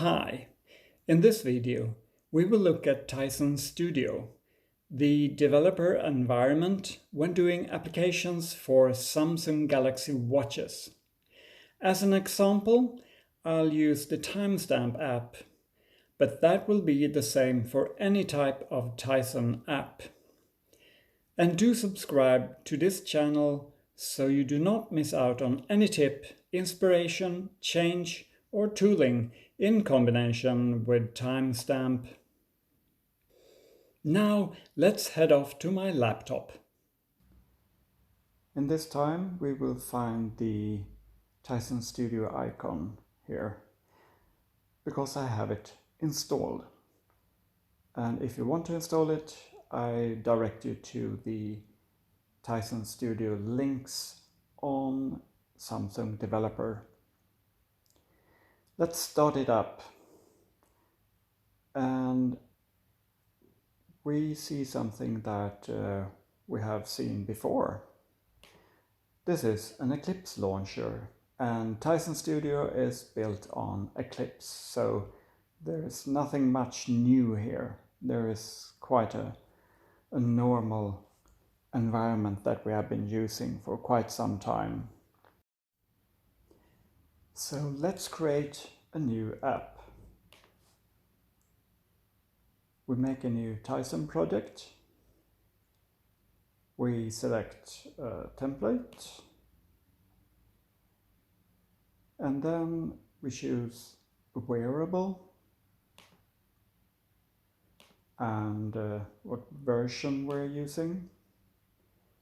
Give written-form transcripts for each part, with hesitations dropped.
Hi, in this video we will look at Tizen Studio, the developer environment when doing applications for Samsung Galaxy watches. As an example, I'll use the timestamp app, but that will be the same for any type of Tizen app. And do subscribe to this channel so you do not miss out on any tip, inspiration, change, or tooling in combination with timestamp. Now let's head off to my laptop. In this time we will find the Tizen Studio icon here because I have it installed. And if you want to install it, I direct you to the Tizen Studio links on Samsung Developer. Let's start it up. And we see something that we have seen before. This is an Eclipse launcher, and Tizen Studio is built on Eclipse, so there is nothing much new here. There is quite a normal environment that we have been using for quite some time. So let's create a new app. We make a new Tizen project. We select a template. And then we choose a wearable. And what version we're using.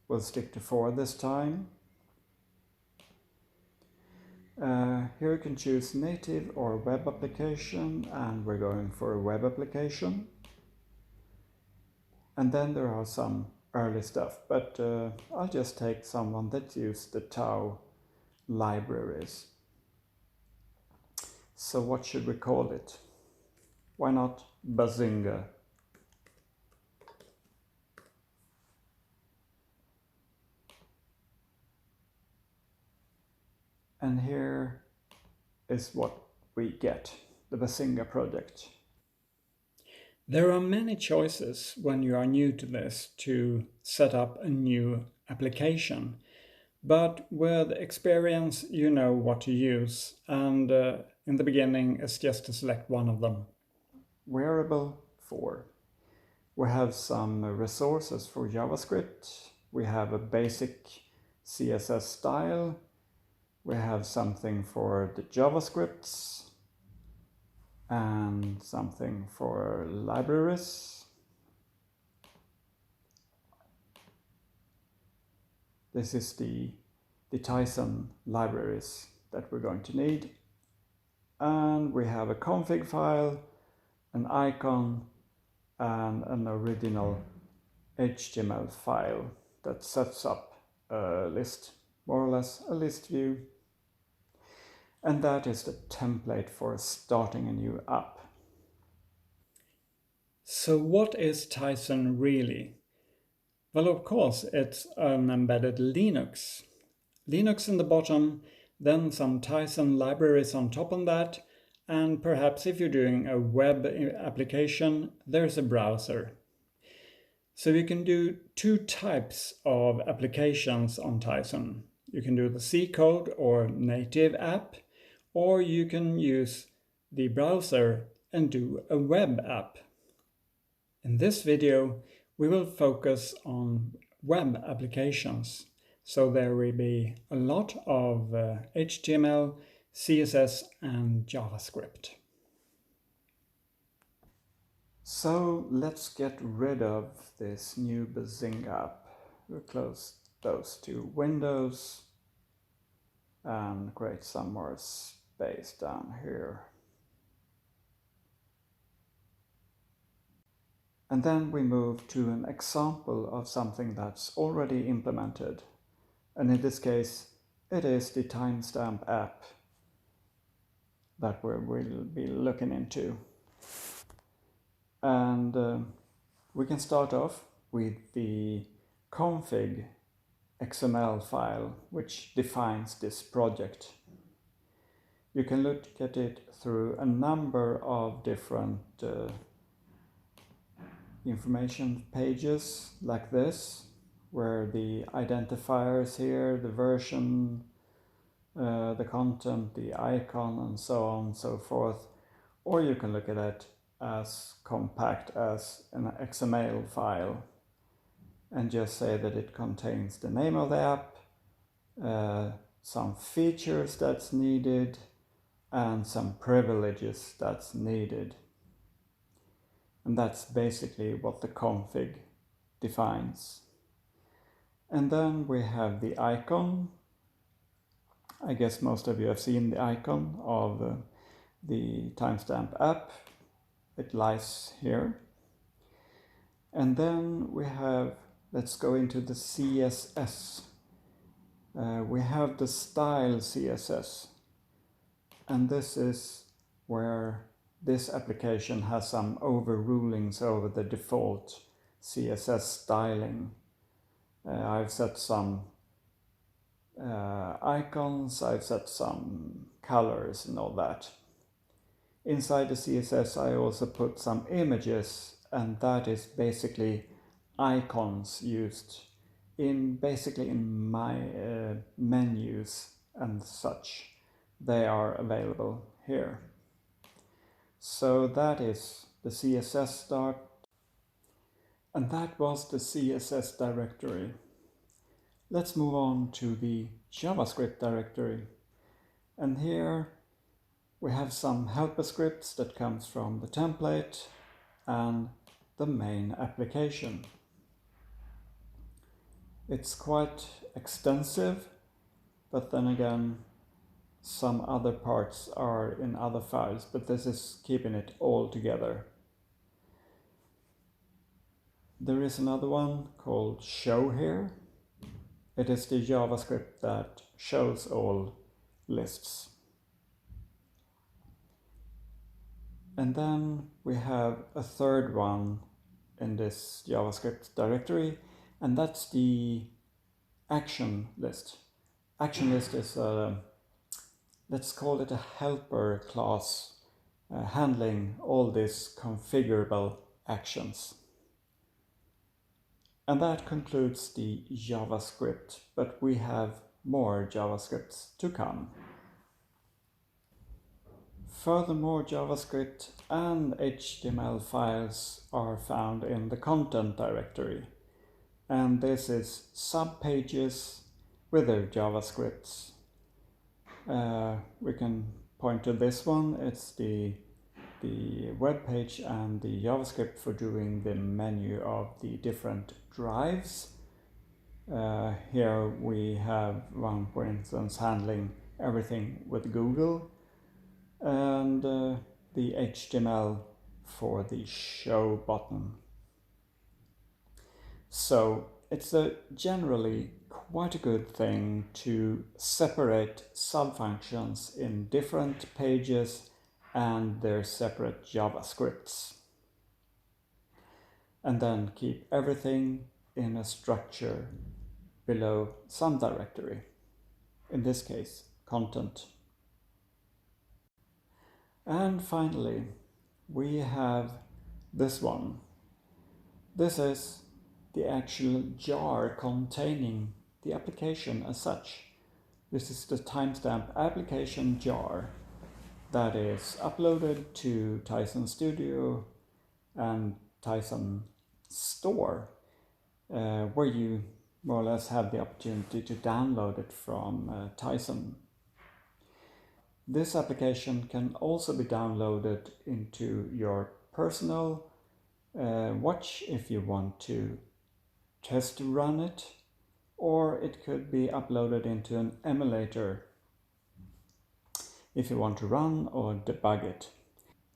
We'll stick to 4 this time. Here you can choose native or web application, and we're going for a web application. And then there are some early stuff, but I'll just take someone that used the Tau libraries. So what should we call it? Why not Bazinga? And here is what we get, the Bazinga project. There are many choices when you are new to this to set up a new application, but with experience you know what to use, and in the beginning it's just to select one of them. Wearable 4. We have some resources for JavaScript, we have a basic CSS style, we have something for the JavaScripts, and something for libraries. This is the Tizen libraries that we're going to need. And we have a config file, an icon, and an original HTML file that sets up a list, more or less a list view. And that is the template for starting a new app. So what is Tizen really? Well, of course, it's an embedded Linux. Linux in the bottom, then some Tizen libraries on top of that, and perhaps if you're doing a web application, there's a browser. So you can do 2 types of applications on Tizen. You can do the C code or native app, or you can use the browser and do a web app. In this video, we will focus on web applications. So there will be a lot of HTML, CSS, and JavaScript. So let's get rid of this new Bazinga app. We'll close those 2 windows and create some more space down here. And then we move to an example of something that's already implemented. And in this case, it is the timestamp app that we will be looking into. And we can start off with the config XML file, which defines this project. You can look at it through a number of different information pages like this, where the identifiers here, the version, the content, the icon, and so on and so forth. Or you can look at it as compact as an XML file and just say that it contains the name of the app, some features that's needed, and some privileges that's needed. And that's basically what the config defines. And then we have the icon. I guess most of you have seen the icon of the timestamp app. It lies here. And then we have, let's go into the CSS. We have the style CSS. And this is where this application has some overrulings over the default CSS styling. I've set some icons, I've set some colors and all that. Inside the CSS I also put some images, and that is basically icons used in my menus and such. They are available here. So that is the CSS start, and that was the CSS directory. Let's move on to the JavaScript directory. And here we have some helper scripts that comes from the template and the main application. It's quite extensive, but then again, some other parts are in other files, but this is keeping it all together. There is another one called show here. It is the JavaScript that shows all lists. And then we have a third one in this JavaScript directory, and that's the action list. Action list is let's call it a helper class handling all these configurable actions. And that concludes the JavaScript, but we have more JavaScripts to come. Furthermore, JavaScript and HTML files are found in the content directory. And this is subpages with their JavaScripts. We can point to this one. It's the web page and the JavaScript for doing the menu of the different drives. Here we have one, for instance, handling everything with Google, and the HTML for the show button. So it's generally quite a good thing to separate subfunctions in different pages and their separate JavaScripts, and then keep everything in a structure below some directory, in this case content. And finally we have this one. This is the actual jar containing the application as such. This is the timestamp application jar that is uploaded to Tizen Studio and Tizen Store, where you more or less have the opportunity to download it from Tizen. This application can also be downloaded into your personal watch if you want to test run it, or it could be uploaded into an emulator if you want to run or debug it.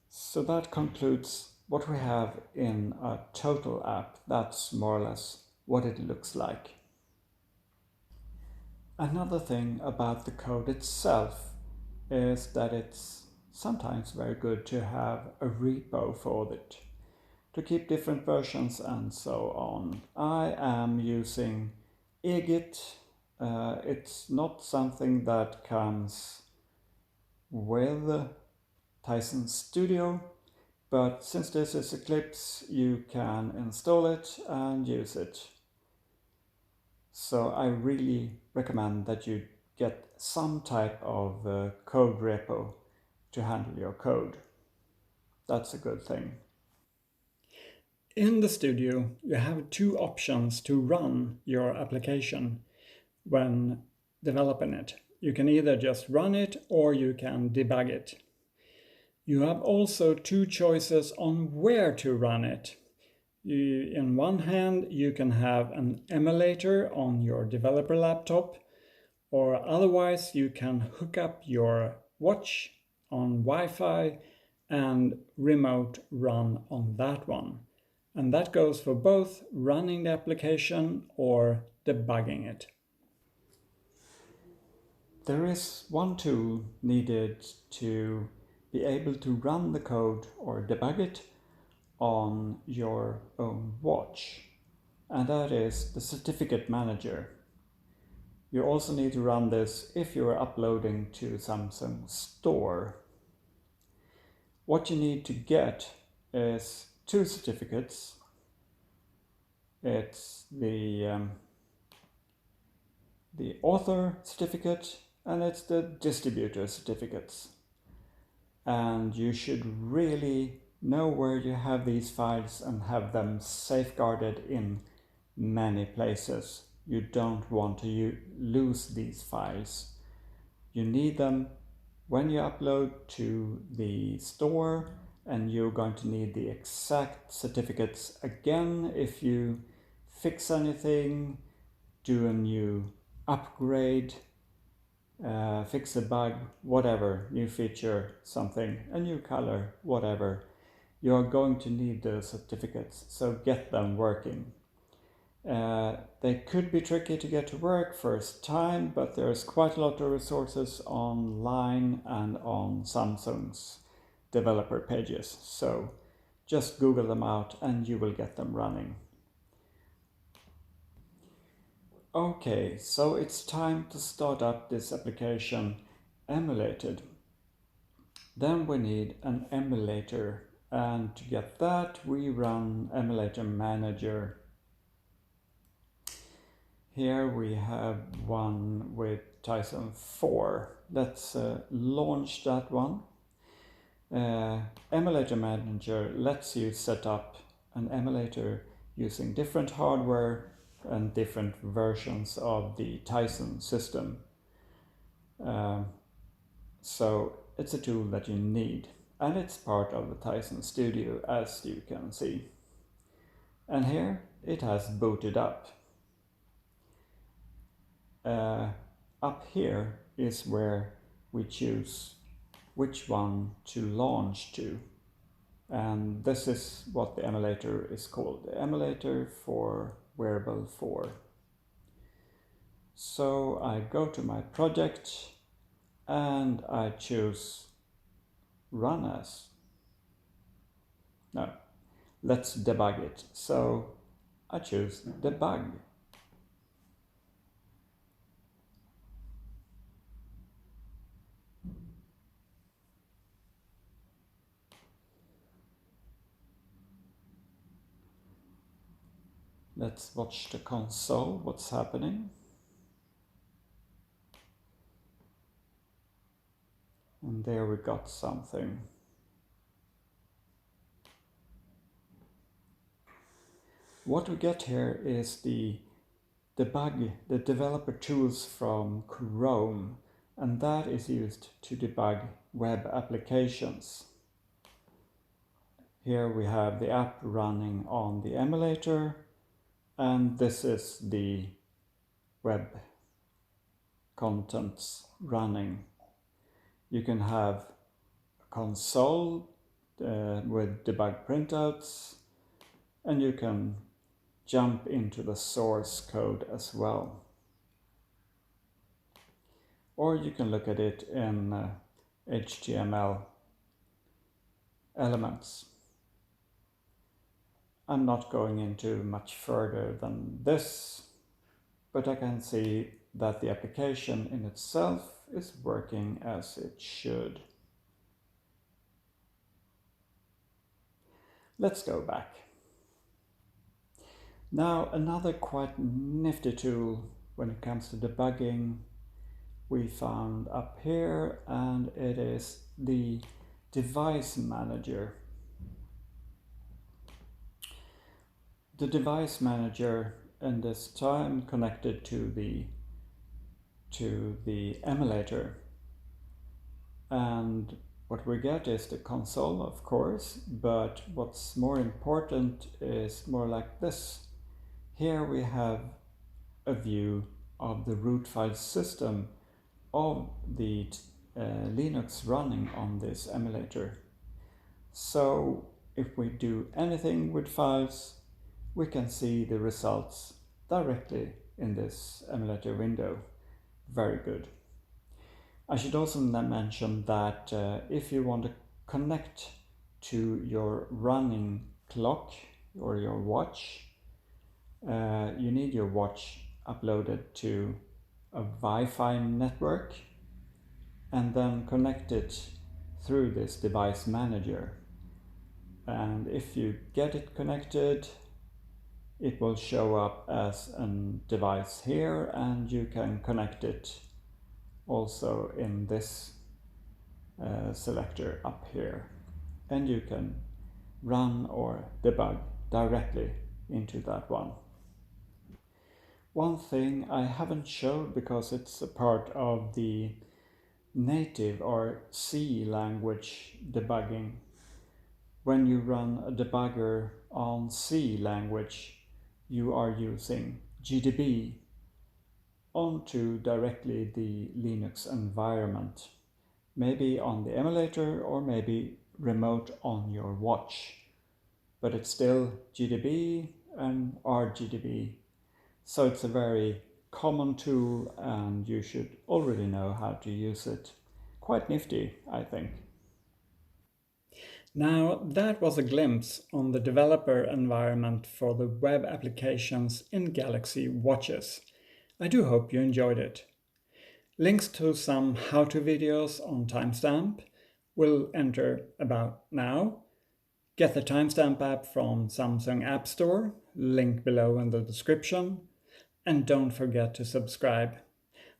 So that concludes what we have in a total app. That's more or less what it looks like. Another thing about the code itself is that it's sometimes very good to have a repo for it, to keep different versions and so on. I am using egit. It's not something that comes with Tizen Studio, but since this is Eclipse, you can install it and use it. So I really recommend that you get some type of code repo to handle your code. That's a good thing. In the studio, you have two options to run your application when developing it. You can either just run it or you can debug it. You have also two choices on where to run it. In one hand, you can have an emulator on your developer laptop, or otherwise you can hook up your watch on Wi-Fi and remote run on that one. And that goes for both running the application or debugging it. There is one tool needed to be able to run the code or debug it on your own watch, and that is the certificate manager. You also need to run this if you are uploading to Samsung Store. What you need to get is two certificates. It's the author certificate and it's the distributor certificates. And you should really know where you have these files and have them safeguarded in many places. You don't want to lose these files. You need them when you upload to the store, and you're going to need the exact certificates again if you fix anything, do a new upgrade, fix a bug, whatever, new feature, something, a new color, whatever. You're going to need the certificates, so get them working. They could be tricky to get to work first time, but there's quite a lot of resources online and on Samsung's developer pages. So just Google them out and you will get them running. Okay, so it's time to start up this application emulated. Then we need an emulator, and to get that we run emulator manager. Here we have one with Tizen 4. Let's launch that one. Emulator Manager lets you set up an emulator using different hardware and different versions of the Tizen system. So it's a tool that you need, and it's part of the Tizen Studio, as you can see. And here it has booted up. Up here is where we choose which one to launch to, and this is what the emulator is called, the emulator for Wearable 4. So I go to my project and I choose run as. No, let's debug it. So I choose debug. Let's watch the console, what's happening. And there we got something. What we get here is the debug, the developer tools from Chrome, and that is used to debug web applications. Here we have the app running on the emulator, and this is the web contents running. You can have a console with debug printouts, and you can jump into the source code as well. Or you can look at it in HTML elements. I'm not going into much further than this, but I can see that the application in itself is working as it should. Let's go back. Now, another quite nifty tool when it comes to debugging we found up here, and it is the device manager. The device manager, in this time connected to the emulator, and what we get is the console, of course, but what's more important is more like this. Here we have a view of the root file system of the Linux running on this emulator. So if we do anything with files, we can see the results directly in this emulator window. Very good. I should also mention that if you want to connect to your running clock or your watch, you need your watch uploaded to a Wi-Fi network and then connect it through this device manager. And if you get it connected, it will show up as a device here, and you can connect it also in this selector up here, and you can run or debug directly into that one. One thing I haven't showed because it's a part of the native or C language debugging. When you run a debugger on C language, you are using GDB onto directly the Linux environment, maybe on the emulator or maybe remote on your watch, but it's still GDB and RGDB. So it's a very common tool, and you should already know how to use it. Quite nifty, I think. Now, that was a glimpse on the developer environment for the web applications in Galaxy watches. I do hope you enjoyed it. Links to some how-to videos on Timestamp will enter about now. Get the Timestamp app from Samsung App Store, link below in the description. And don't forget to subscribe.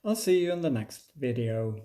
I'll see you in the next video.